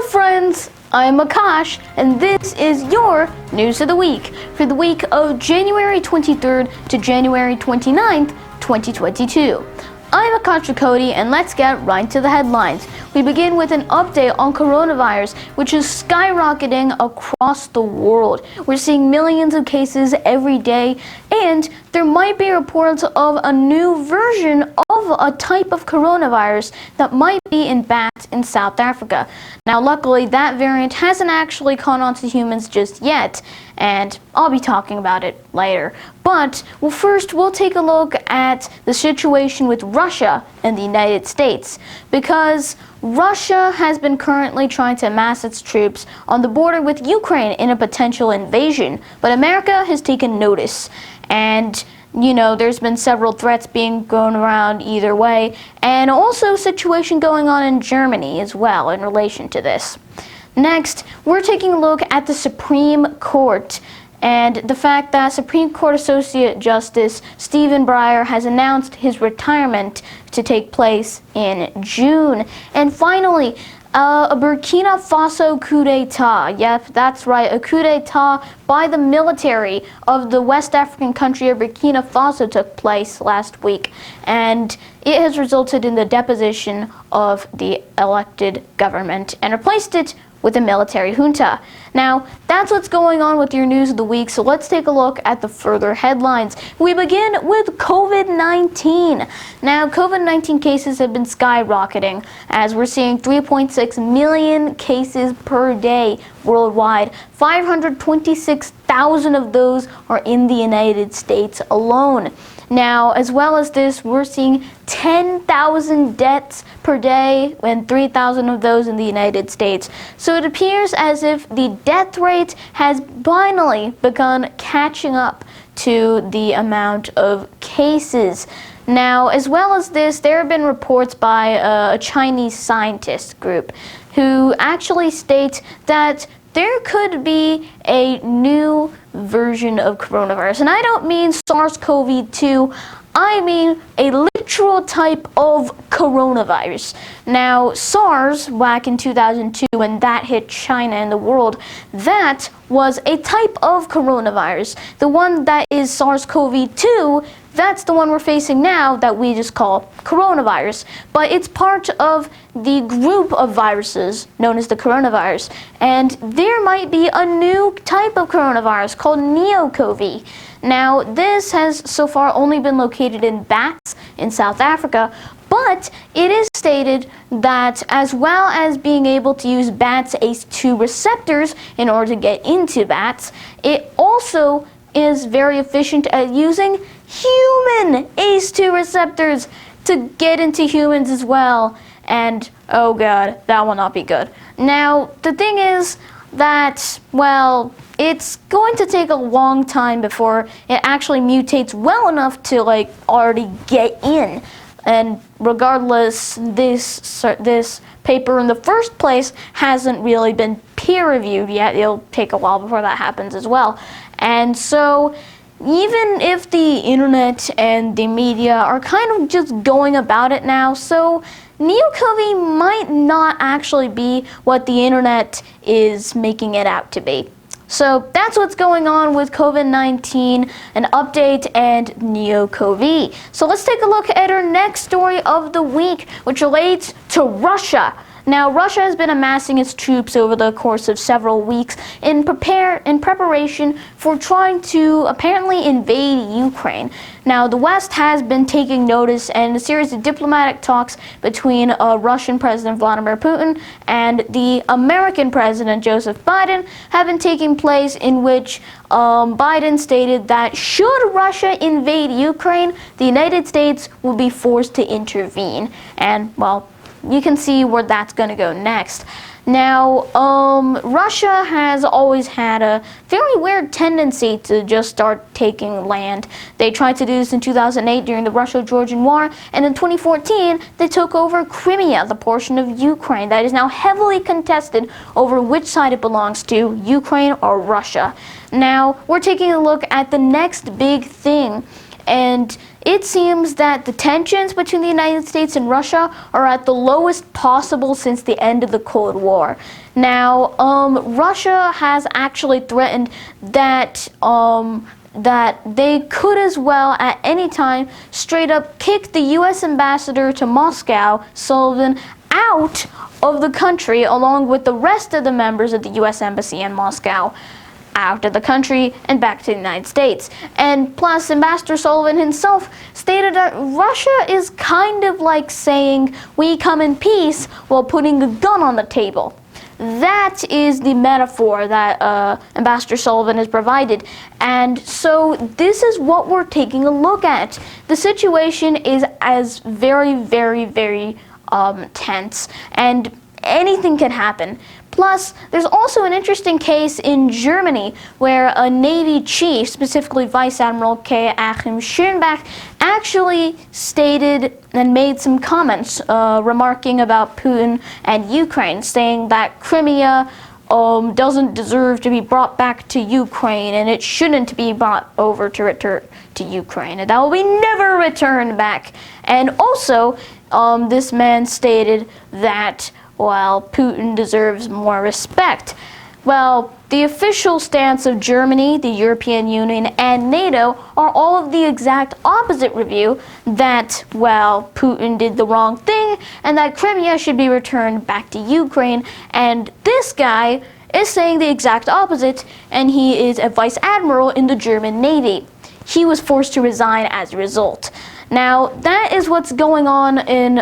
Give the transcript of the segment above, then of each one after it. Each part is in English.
friends, I'm Akash, and this is your News of the Week for the week of January 23rd to January 29th, 2022. I'm Akash Cody, and let's get right to the headlines. We begin with an update on coronavirus, which is skyrocketing across the world. We're seeing millions of cases every day, and there might be reports of a new version of a type of coronavirus that might be in bats in South Africa. Now, luckily, that variant hasn't actually caught on to humans just yet, and I'll be talking about it later. But first, we'll take a look at the situation with Russia and the United States, because Russia has been currently trying to amass its troops on the border with Ukraine in a potential invasion, but America has taken notice. And there's been several threats being going around either way, and also a situation going on in Germany as well in relation to this. Next, we're taking a look at the Supreme Court and the fact that Supreme Court Associate Justice Stephen Breyer has announced his retirement to take place in June. And finally, a Burkina Faso coup d'etat. Yep, that's right, a coup d'etat by the military of the West African country of Burkina Faso took place last week, and it has resulted in the deposition of the elected government and replaced it with a military junta. Now, that's what's going on with your news of the week, so let's take a look at the further headlines. We begin with COVID-19. Now, COVID-19 cases have been skyrocketing as we're seeing 3.6 million cases per day worldwide. 526,000 of those are in the United States alone. Now, as well as this, we're seeing 10,000 deaths per day and 3,000 of those in the United States. So it appears as if the death rate has finally begun catching up to the amount of cases. Now, as well as this, there have been reports by a Chinese scientist group who actually states that there could be a new version of coronavirus. And I don't mean SARS-CoV-2, I mean a literal type of coronavirus. Now, SARS, back in 2002, when that hit China and the world, that was a type of coronavirus. The one that is SARS-CoV-2, that's the one we're facing now that we just call coronavirus. But it's part of the group of viruses known as the coronavirus. And there might be a new type of coronavirus called neo-CoV. Now, this has so far only been located in bats in South Africa, but it is stated that as well as being able to use bats' ACE2 receptors in order to get into bats, it also is very efficient at using human ACE2 receptors to get into humans as well. And oh god, that will not be good. Now, the thing is that, it's going to take a long time before it actually mutates well enough to already get in. And regardless, this paper in the first place hasn't really been peer-reviewed yet. It'll take a while before that happens as well. And so, even if the internet and the media are kind of just going about it now, so neo-CoV might not actually be what the internet is making it out to be. So that's what's going on with COVID-19, an update, and neo-CoV. So let's take a look at our next story of the week, which relates to Russia. Now, Russia has been amassing its troops over the course of several weeks in preparation for trying to apparently invade Ukraine. Now, the West has been taking notice, and a series of diplomatic talks between Russian President Vladimir Putin and the American President Joseph Biden have been taking place, in which Biden stated that should Russia invade Ukraine, the United States will be forced to intervene. And, you can see where that's going to go next. Now, Russia has always had a very weird tendency to just start taking land. They tried to do this in 2008 during the Russo-Georgian War, and in 2014, they took over Crimea, the portion of Ukraine that is now heavily contested over which side it belongs to, Ukraine or Russia. Now, we're taking a look at the next big thing, and it seems that the tensions between the United States and Russia are at the lowest possible since the end of the Cold War. Now, Russia has actually threatened that they could as well at any time straight up kick the U.S. ambassador to Moscow, Sullivan, out of the country along with the rest of the members of the U.S. Embassy in Moscow, out of the country and back to the United States. And plus, Ambassador Sullivan himself stated that Russia is kind of like saying, we come in peace, while putting a gun on the table. That is the metaphor that Ambassador Sullivan has provided. And so this is what we're taking a look at. The situation is as very, very, very tense, and anything can happen. Plus, there's also an interesting case in Germany where a Navy chief, specifically Vice Admiral K. Achim Schönbach, actually stated and made some comments remarking about Putin and Ukraine, saying that Crimea doesn't deserve to be brought back to Ukraine, and it shouldn't be brought over to return to Ukraine, and that will be never returned back. And also, this man stated that, well, Putin deserves more respect. Well, the official stance of Germany, the European Union, and NATO are all of the exact opposite review, that, well, Putin did the wrong thing and that Crimea should be returned back to Ukraine. And this guy is saying the exact opposite, and he is a vice admiral in the German Navy. He was forced to resign as a result. Now, that is what's going on in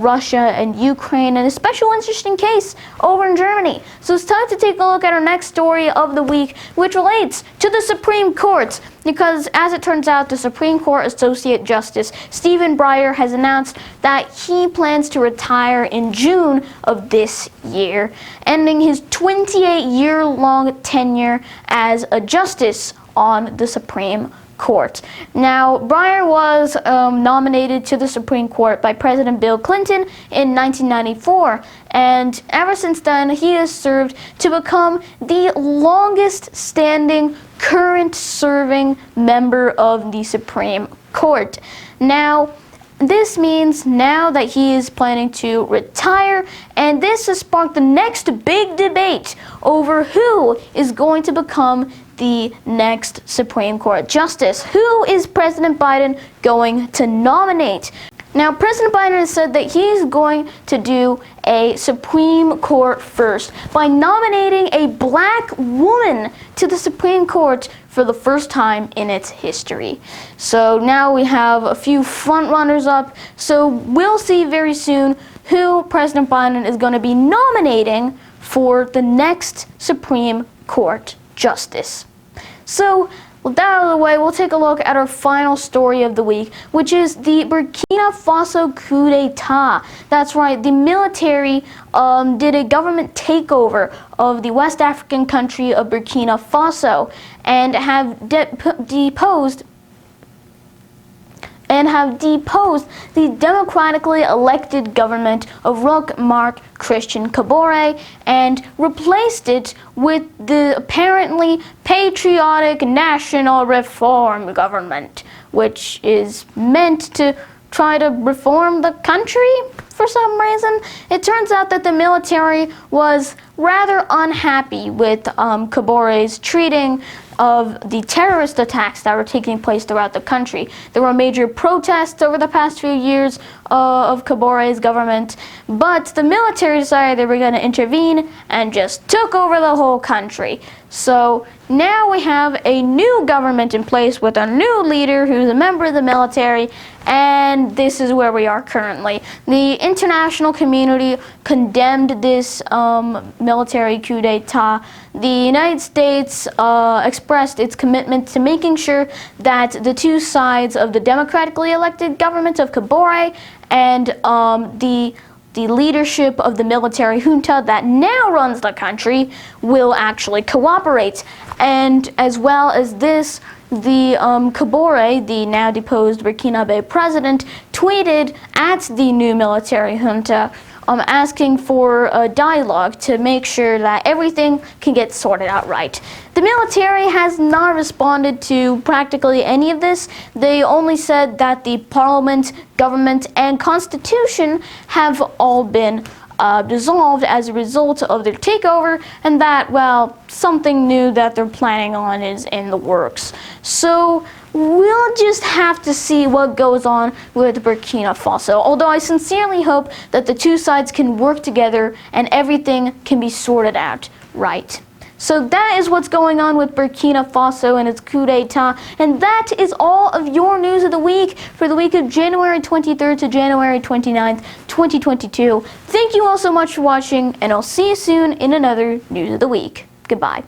Russia and Ukraine, and a special interesting case over in Germany. So it's time to take a look at our next story of the week, which relates to the Supreme Court. Because, as it turns out, the Supreme Court Associate Justice Stephen Breyer has announced that he plans to retire in June of this year, ending his 28-year-long tenure as a justice on the Supreme Court. Now, Breyer was nominated to the Supreme Court by President Bill Clinton in 1994, and ever since then he has served to become the longest standing current serving member of the Supreme Court. Now, this means now that he is planning to retire, and this has sparked the next big debate over who is going to become the next Supreme Court justice. Who is President Biden going to nominate? Now, President Biden has said that he's going to do a Supreme Court first by nominating a black woman to the Supreme Court for the first time in its history. So now we have a few front runners up, so we'll see very soon who President Biden is going to be nominating for the next Supreme Court justice. So, with that out of the way, we'll take a look at our final story of the week, which is the Burkina Faso coup d'etat. That's right, the military did a government takeover of the West African country of Burkina Faso and have deposed the democratically elected government of Roch Marc Christian Kabore and replaced it with the apparently patriotic National Reform Government, which is meant to try to reform the country for some reason. It turns out that the military was rather unhappy with Kabore's treating of the terrorist attacks that were taking place throughout the country. There were major protests over the past few years of Kabore's government, but the military decided they were going to intervene and just took over the whole country. So now we have a new government in place with a new leader who's a member of the military, and this is where we are currently. The international community condemned this military coup d'etat. The United States expressed its commitment to making sure that the two sides of the democratically elected government of Kabore and the leadership of the military junta that now runs the country will actually cooperate. And as well as this, the Kabore, the now deposed Burkinabe president, tweeted at the new military junta asking for a dialogue to make sure that everything can get sorted out right. The military has not responded to practically any of this. They only said that the parliament, government, and constitution have all been dissolved as a result of their takeover, and that, well, something new that they're planning on is in the works. So we'll just have to see what goes on with Burkina Faso, although I sincerely hope that the two sides can work together and everything can be sorted out right. So that is what's going on with Burkina Faso and its coup d'etat, and that is all of your news of the week for the week of January 23rd to January 29th, 2022. Thank you all so much for watching, and I'll see you soon in another news of the week. Goodbye.